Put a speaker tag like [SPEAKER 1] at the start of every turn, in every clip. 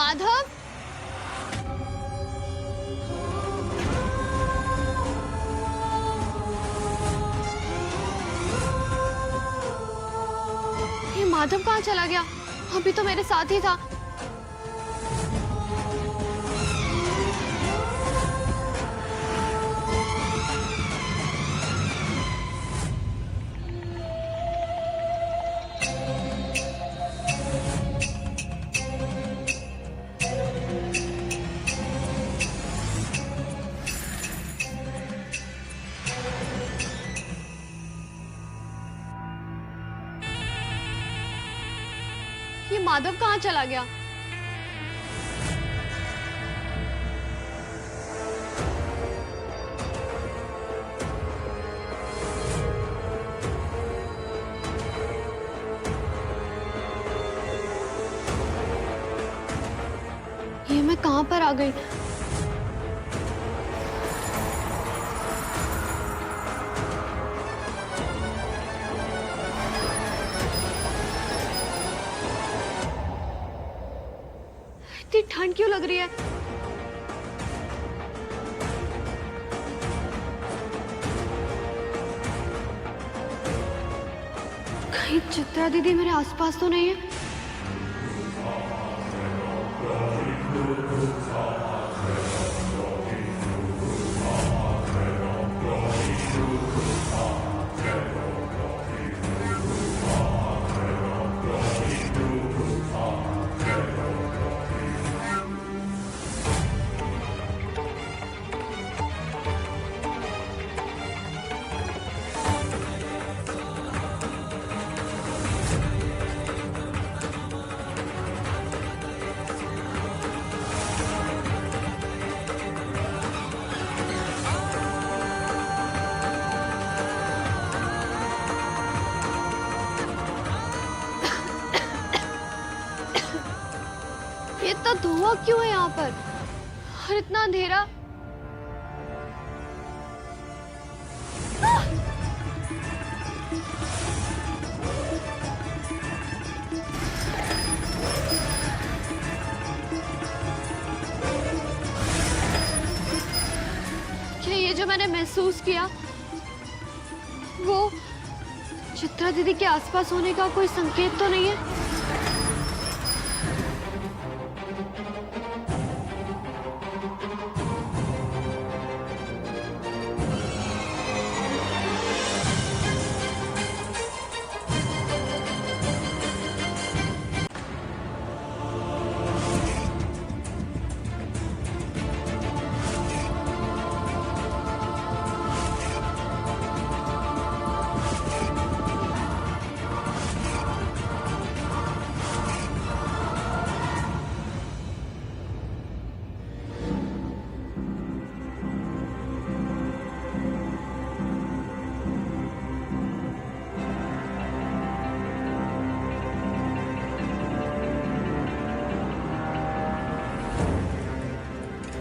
[SPEAKER 1] माधव, ये माधव कहाँ चला गया? अभी तो मेरे साथ ही था। ये माधव कहाँ चला गया? ये मैं कहाँ पर आ गई? इतनी ठंड क्यों लग रही है? कहीं चित्रा दीदी मेरे आसपास तो नहीं है? इतना धुआं क्यों है यहाँ पर और इतना अंधेरा? क्या ये जो मैंने महसूस किया वो चित्रा दीदी के आसपास होने का कोई संकेत तो नहीं है?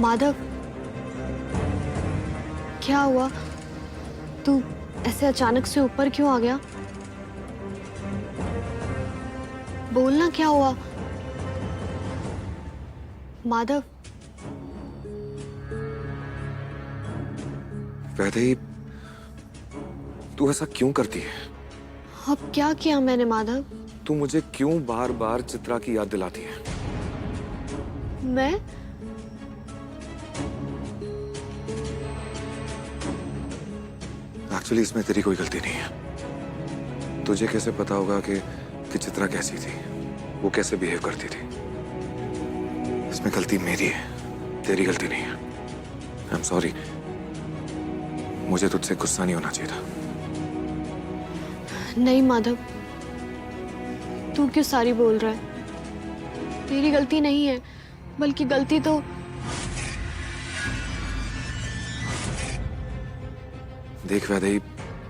[SPEAKER 1] माधव, क्या हुआ? तू ऐसे अचानक से ऊपर क्यों आ गया? बोलना, क्या हुआ? माधव।
[SPEAKER 2] वैदेही, तू ऐसा क्यों करती है?
[SPEAKER 1] अब क्या किया मैंने माधव?
[SPEAKER 2] तू मुझे क्यों बार बार चित्रा की याद दिलाती है?
[SPEAKER 1] मैं?
[SPEAKER 2] एक्चुअली इसमें तेरी कोई गलती नहीं है। तुझे कैसे पता होगा कि चित्रा कैसी थी, वो कैसे बिहेव करती थी? इसमें गलती मेरी है, तेरी गलती नहीं है। आई एम सॉरी, मुझे तुझसे गुस्सा नहीं होना चाहिए था।
[SPEAKER 1] नहीं माधव, तू क्यों सारी बोल रहा है? तेरी गलती नहीं है, बल्कि गलती तो
[SPEAKER 2] देख वैदेही,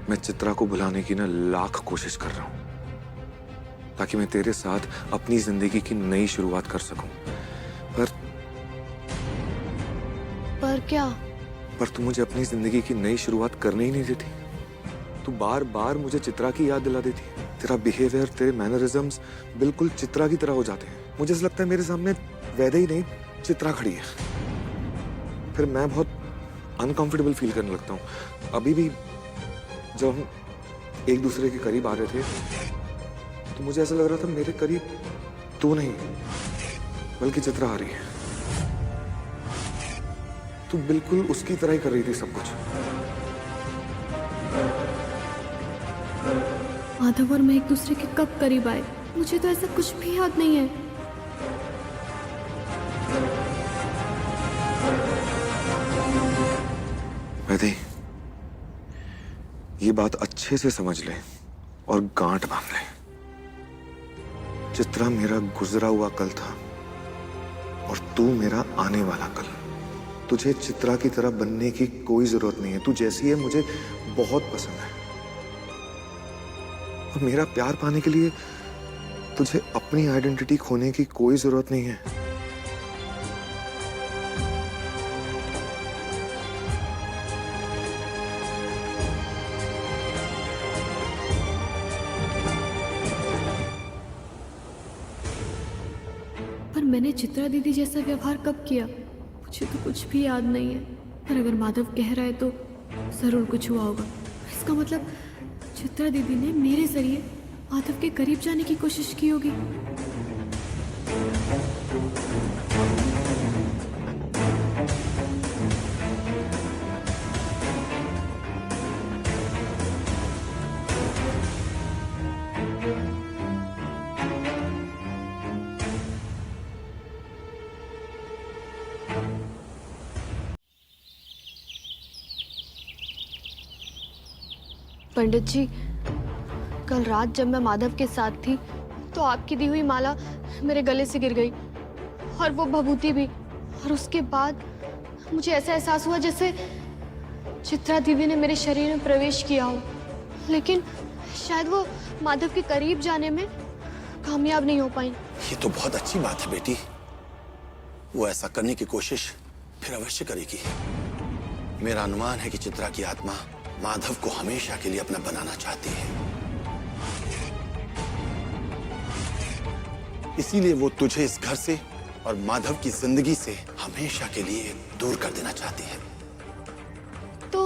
[SPEAKER 2] मैं चित्रा को भुलाने की ना लाख कोशिश कर रहा हूं ताकि मैं तेरे साथ अपनी जिंदगी की नई शुरुआत कर सकूं।
[SPEAKER 1] पर क्या?
[SPEAKER 2] पर तू मुझे अपनी जिंदगी की नई शुरुआत करने ही नहीं देती। तू बार बार मुझे चित्रा की याद दिला देती है। तेरा बिहेवियर, तेरे मैनरिज्म्स बिल्कुल चित्रा की तरह हो जाते हैं। मुझे ऐसा लगता है मेरे सामने वैदेही नहीं, चित्रा खड़ी है। फिर मैं बहुत अनकंफर्टेबल फील करने लगता हूँ। अभी भी जब हम एक दूसरे के करीब आ रहे थे तो मुझे ऐसा लग रहा था मेरे करीब तू नहीं बल्कि चित्रा आ रही है। तू बिल्कुल उसकी तरह ही कर रही थी सब कुछ।
[SPEAKER 1] माधव और मैं एक दूसरे के कब करीब आए, मुझे तो ऐसा कुछ भी याद नहीं है।
[SPEAKER 2] वैदेही, ये बात अच्छे से समझ ले और गांठ बांध ले। चित्रा मेरा गुजरा हुआ कल था और तू मेरा आने वाला कल। तुझे चित्रा की तरह बनने की कोई जरूरत नहीं है। तू जैसी है मुझे बहुत पसंद है और मेरा प्यार पाने के लिए तुझे अपनी आइडेंटिटी खोने की कोई जरूरत नहीं है।
[SPEAKER 1] पर मैंने चित्रा दीदी जैसा व्यवहार कब किया, मुझे तो कुछ भी याद नहीं है। पर अगर माधव कह रहा है तो जरूर कुछ हुआ होगा। इसका मतलब चित्रा दीदी ने मेरे जरिए माधव के करीब जाने की कोशिश की होगी। पंडित जी, कल रात जब मैं माधव के साथ थी तो आपकी दी हुई माला मेरे गले से गिर गई और वो भभूति भी। और उसके बाद मुझे ऐसा एहसास हुआ जैसे चित्रा दीदी ने मेरे शरीर में प्रवेश किया हो, लेकिन शायद वो माधव के करीब जाने में कामयाब नहीं हो पाई।
[SPEAKER 3] ये तो बहुत अच्छी बात है बेटी। वो ऐसा करने की कोशिश फिर अवश्य करेगी। मेरा अनुमान है कि चित्रा की आत्मा माधव को हमेशा के लिए अपना बनाना चाहती है, इसीलिए वो तुझे इस घर से और माधव की जिंदगी से हमेशा के लिए दूर कर देना चाहती है।
[SPEAKER 1] तो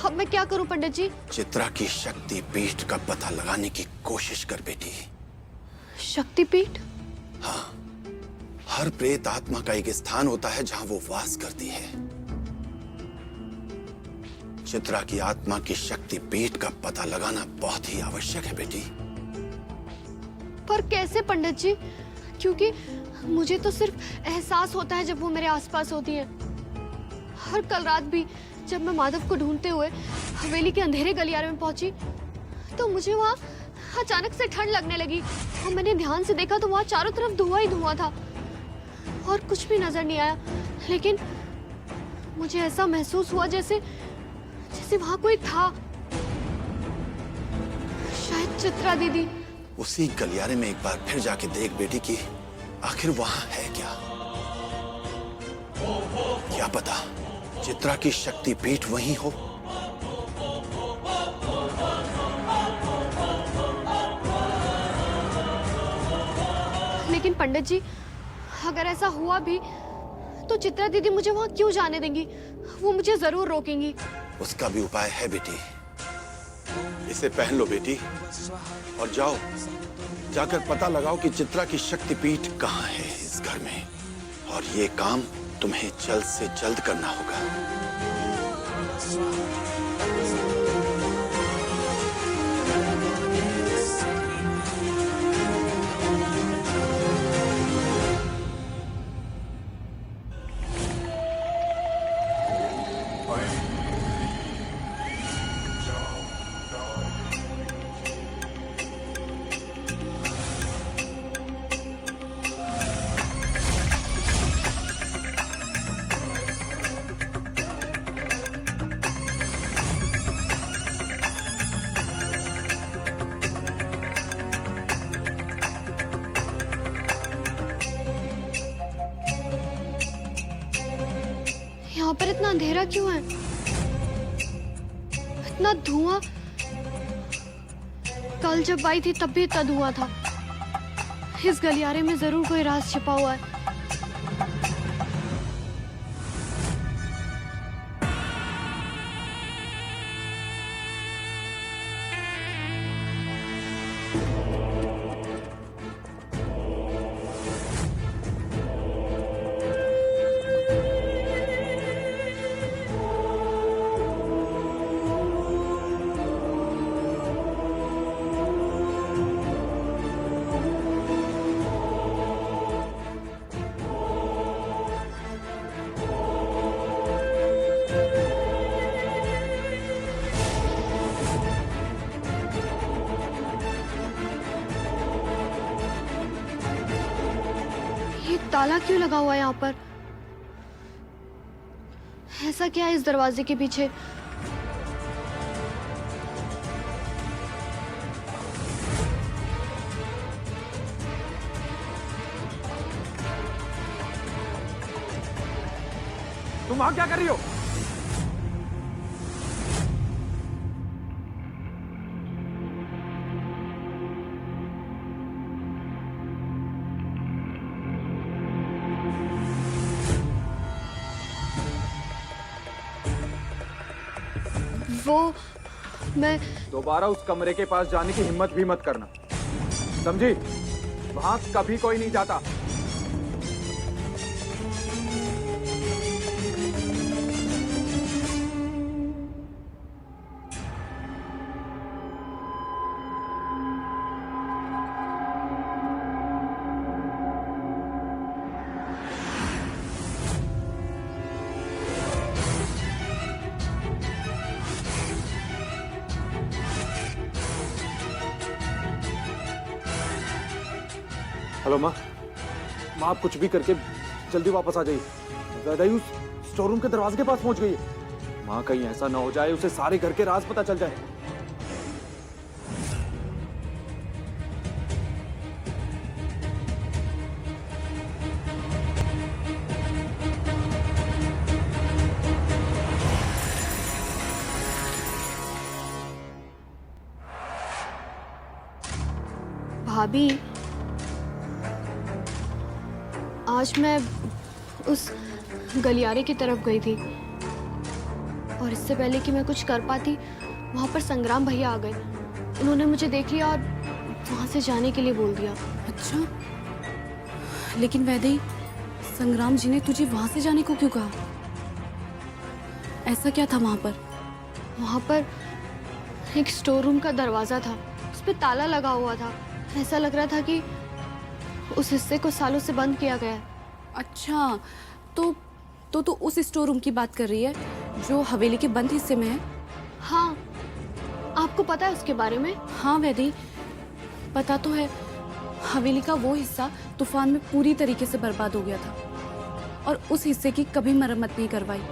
[SPEAKER 1] अब मैं क्या करूं पंडित जी?
[SPEAKER 3] चित्रा की शक्ति पीठ का पता लगाने की कोशिश कर बेटी।
[SPEAKER 1] शक्तिपीठ?
[SPEAKER 3] हाँ, हर प्रेत आत्मा का एक स्थान होता है जहां वो वास करती है। चित्रा की आत्मा की शक्ति पीठ का पता लगाना बहुत ही आवश्यक है बेटी।
[SPEAKER 1] पर कैसे पंडित जी? क्योंकि मुझे तो सिर्फ एहसास होता है जब वो मेरे आसपास होती है। हर कल रात भी जब मैं माधव को ढूंढते हुए हवेली के अंधेरे गलियारे में पहुंची तो मुझे वहां अचानक से ठंड लगने लगी और मैंने ध्यान से देखा तो वहां चारों तरफ धुआं ही धुआं था और कुछ भी नजर नहीं आया। लेकिन मुझे ऐसा महसूस हुआ जैसे वहां कोई था, शायद चित्रा दीदी।
[SPEAKER 3] उसी गलियारे में एक बार फिर जाके देख बेटी कि आखिर वहां है क्या पता चित्रा की शक्ति पीठ वहीं हो।
[SPEAKER 1] लेकिन पंडित जी, अगर ऐसा हुआ भी तो चित्रा दीदी मुझे वहां क्यों जाने देंगी? वो मुझे जरूर रोकेंगी।
[SPEAKER 3] उसका भी उपाय है बेटी। इसे पहन लो बेटी और जाओ, जाकर पता लगाओ कि चित्रा की शक्तिपीठ कहाँ है इस घर में। और ये काम तुम्हें जल्द से जल्द करना होगा।
[SPEAKER 1] यहाँ पर इतना अंधेरा क्यों है? इतना धुआं कल जब आई थी तब भी इतना धुआं था। इस गलियारे में जरूर कोई राज छिपा हुआ है। ताला क्यों लगा हुआ है यहाँ पर? ऐसा क्या है इस दरवाजे के पीछे?
[SPEAKER 4] तुम वहां क्या कर रही हो?
[SPEAKER 1] वो मैं
[SPEAKER 4] दोबारा उस कमरे के पास जाने की हिम्मत भी मत करना, समझी? वहां कभी कोई नहीं जाता। हेलो माँ, माँ आप कुछ भी करके जल्दी वापस आ जाइए। दादाई उस स्टोर रूम के दरवाजे के पास पहुंच गई है। माँ कहीं ऐसा ना हो जाए उसे सारे घर के राज पता चल जाए।
[SPEAKER 1] भाभी, आज मैं उस गलियारे की तरफ गई थी और इससे पहले कि मैं कुछ कर पाती वहां पर संग्राम भैया आ गए। उन्होंने मुझे देख लिया और वहां से जाने के लिए बोल दिया।
[SPEAKER 5] अच्छा, लेकिन वैदेही, संग्राम जी ने तुझे वहां से जाने को क्यों कहा? ऐसा क्या था वहां पर?
[SPEAKER 1] वहां पर एक स्टोर रूम का दरवाजा था, उस पे ताला लगा हुआ था। ऐसा लग रहा था कि उस हिस्से को सालों से बंद किया गया है।
[SPEAKER 5] अच्छा, तो तू उस स्टोर रूम की बात कर रही है जो हवेली के बंद हिस्से में है?
[SPEAKER 1] हाँ, आपको पता है उसके बारे में?
[SPEAKER 5] हाँ वैदेही, पता तो है। हवेली का वो हिस्सा तूफान में पूरी तरीके से बर्बाद हो गया था और उस हिस्से की कभी मरम्मत नहीं करवाई,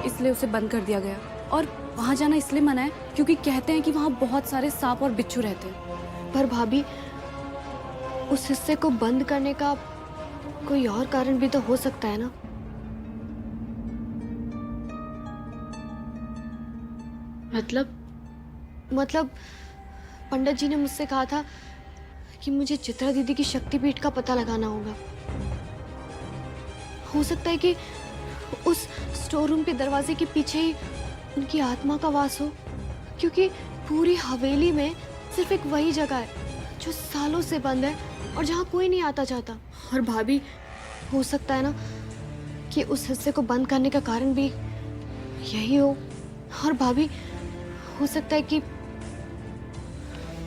[SPEAKER 5] इसलिए उसे बंद कर दिया गया। और वहां जाना इसलिए मना है क्योंकि कहते हैं कि वहां बहुत सारे सांप और बिच्छू रहते हैं।
[SPEAKER 1] पर भाभी, उस हिस्से को बंद करने का कोई और कारण भी तो हो सकता है ना? मतलब पंडित जी ने मुझसे कहा था कि मुझे चित्रा दीदी की शक्तिपीठ का पता लगाना होगा। हो सकता है कि उस स्टोर रूम के दरवाजे के पीछे ही उनकी आत्मा का वास हो, क्योंकि पूरी हवेली में सिर्फ एक वही जगह है जो सालों से बंद है और जहाँ कोई नहीं आता जाता। और भाभी, हो सकता है ना कि उस हिस्से को बंद करने का कारण भी यही हो। और भाभी, हो सकता है कि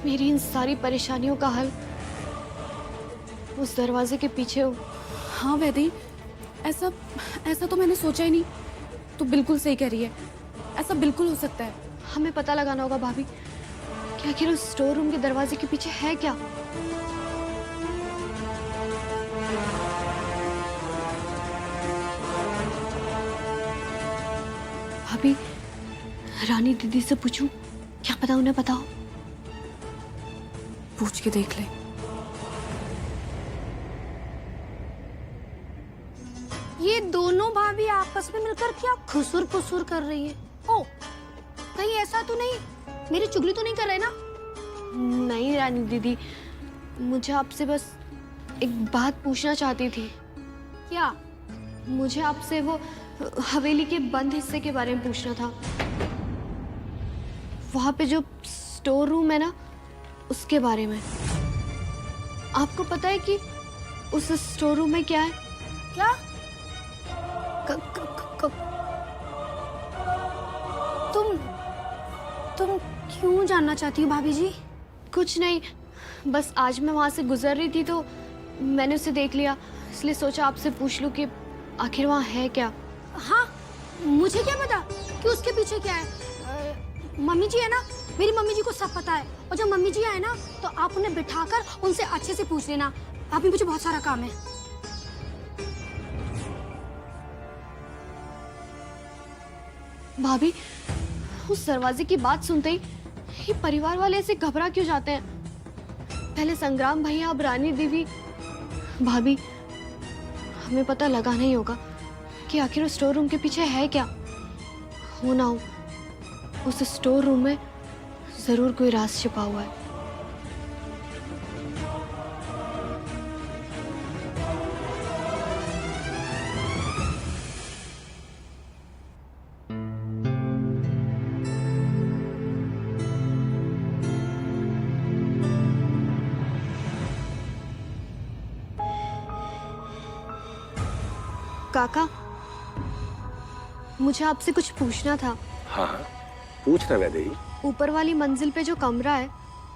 [SPEAKER 1] मेरी इन सारी परेशानियों का हल उस दरवाजे के पीछे हो।
[SPEAKER 5] हाँ वैदेही, ऐसा तो मैंने सोचा ही नहीं। तू बिल्कुल सही कह रही है, ऐसा बिल्कुल हो सकता है।
[SPEAKER 1] हमें पता लगाना होगा भाभी कि आखिर उस स्टोर रूम के दरवाजे के पीछे है क्या। भाभी, रानी दीदी से पूछूं? क्या पता उन्हें पता हो।
[SPEAKER 5] पूछ के देख ले।
[SPEAKER 6] ये दोनों भाभी आपस में मिलकर क्या खुसुर पुसुर कर रही है? ओ, कहीं ऐसा तो नहीं, मेरी चुगली तो नहीं कर रहे ना?
[SPEAKER 1] नहीं रानी दीदी, मुझे आपसे बस एक बात पूछना चाहती थी।
[SPEAKER 6] क्या?
[SPEAKER 1] मुझे आपसे वो हवेली के बंद हिस्से के बारे में पूछना था। वहां पे जो स्टोर रूम है ना, उसके बारे में। आपको पता है कि उस स्टोर रूम में क्या है?
[SPEAKER 6] क्या?
[SPEAKER 1] क, क, क, क,
[SPEAKER 6] तुम क्यों जानना चाहती हो भाभी जी?
[SPEAKER 1] कुछ नहीं, बस आज मैं वहां से गुजर रही थी तो मैंने उसे देख लिया, इसलिए सोचा आपसे पूछ लूं कि आखिर वहां है क्या।
[SPEAKER 6] हाँ, मुझे क्या पता कि उसके पीछे क्या है। मम्मी जी है ना, मेरी मम्मी जी को सब पता है। और जब मम्मी जी आए ना तो आप उन्हें बिठाकर उनसे अच्छे से पूछ लेना। अभी मुझे बहुत सारा काम है।
[SPEAKER 1] भाभी, उस दरवाजे की बात सुनते ही ये परिवार वाले ऐसे घबरा क्यों जाते हैं? पहले संग्राम भैया, अब रानी देवी। भाभी, हमें पता लगाना ही होगा कि आखिर उस स्टोर रूम के पीछे है क्या। हो ना हो उस स्टोर रूम में जरूर कोई राज छिपा हुआ है। काका, मुझे आपसे कुछ पूछना था।
[SPEAKER 2] हाँ हाँ, पूछ ना वैदेही।
[SPEAKER 1] ऊपर वाली मंजिल पे जो कमरा है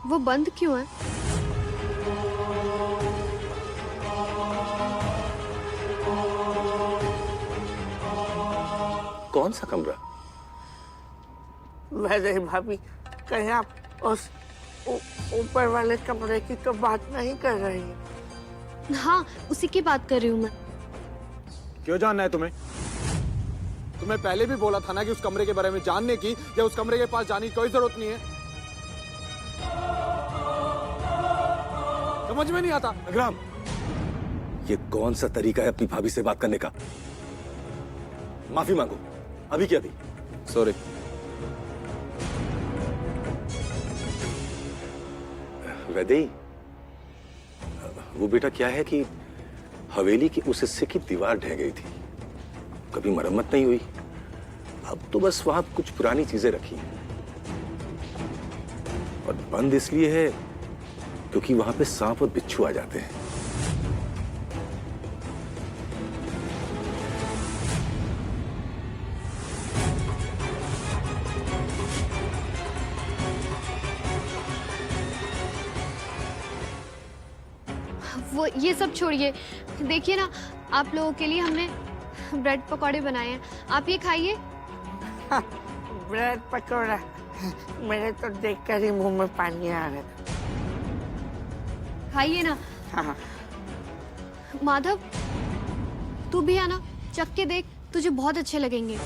[SPEAKER 1] वो बंद क्यों है?
[SPEAKER 2] कौन सा कमरा?
[SPEAKER 7] वैसे भाभी, कहीं आप उस ऊपर वाले कमरे की तो बात नहीं कर रही हैं?
[SPEAKER 1] हाँ, उसी की बात कर रही हूँ मैं।
[SPEAKER 4] क्यों जानना है तुम्हें? तुम्हें पहले भी बोला था ना कि उस कमरे के बारे में जानने की या उस कमरे के पास जाने की कोई जरूरत नहीं है। समझ में नहीं आता?
[SPEAKER 8] संग्राम, ये कौन सा तरीका है अपनी भाभी से बात करने का? माफी मांगो, अभी की अभी।
[SPEAKER 4] सॉरी।
[SPEAKER 8] वैदेही, वो बेटा क्या है कि हवेली के उस हिस्से की दीवार ढह गई थी, कभी मरम्मत नहीं हुई। अब तो बस वहां कुछ पुरानी चीजें रखी हैं और बंद इसलिए है क्योंकि वहां पे सांप और बिच्छू आ जाते हैं।
[SPEAKER 1] वो ये सब छोड़िए, देखिए ना, आप लोगों के लिए हमने ब्रेड पकौड़े बनाए हैं, आप ये खाइए।
[SPEAKER 7] ब्रेड पकौड़ा, मेरे तो देखकर ही मुंह में पानी आ रहा है।
[SPEAKER 1] खाइए ना।
[SPEAKER 7] हाँ।
[SPEAKER 1] माधव, तू भी आना, चख के देख, तुझे बहुत अच्छे लगेंगे।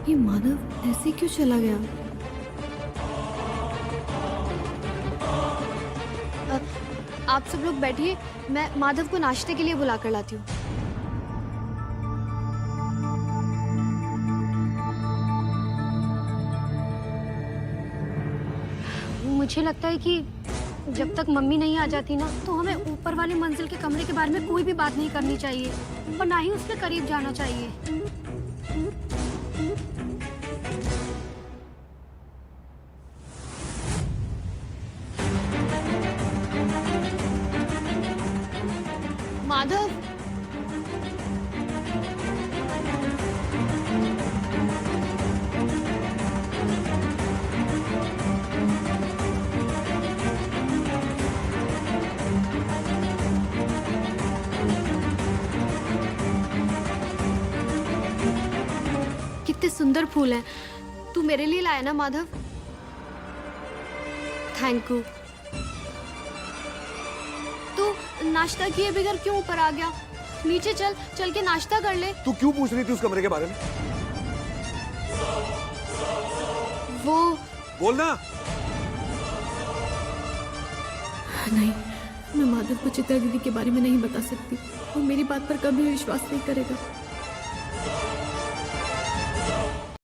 [SPEAKER 1] ये माधव ऐसे क्यों चला गया? आप सब लोग बैठिए, मैं माधव को नाश्ते के लिए बुला कर लाती हूँ।
[SPEAKER 6] मुझे लगता है कि जब तक मम्मी नहीं आ जाती ना तो हमें ऊपर वाले मंजिल के कमरे के बारे में कोई भी बात नहीं करनी चाहिए और ना ही उसके करीब जाना चाहिए।
[SPEAKER 1] माधव, कितने सुंदर फूल हैं। तू मेरे लिए लाया ना माधव? Thank you. तू नाश्ता किए बगैर क्यों ऊपर आ गया? नीचे चल, चल के नाश्ता कर ले।
[SPEAKER 8] तू क्यों पूछ रही थी उस कमरे के बारे में?
[SPEAKER 1] वो
[SPEAKER 8] बोलना।
[SPEAKER 5] नहीं, मैं माधव को चित्रा दीदी के बारे में नहीं बता सकती। वो मेरी बात पर कभी विश्वास नहीं करेगा।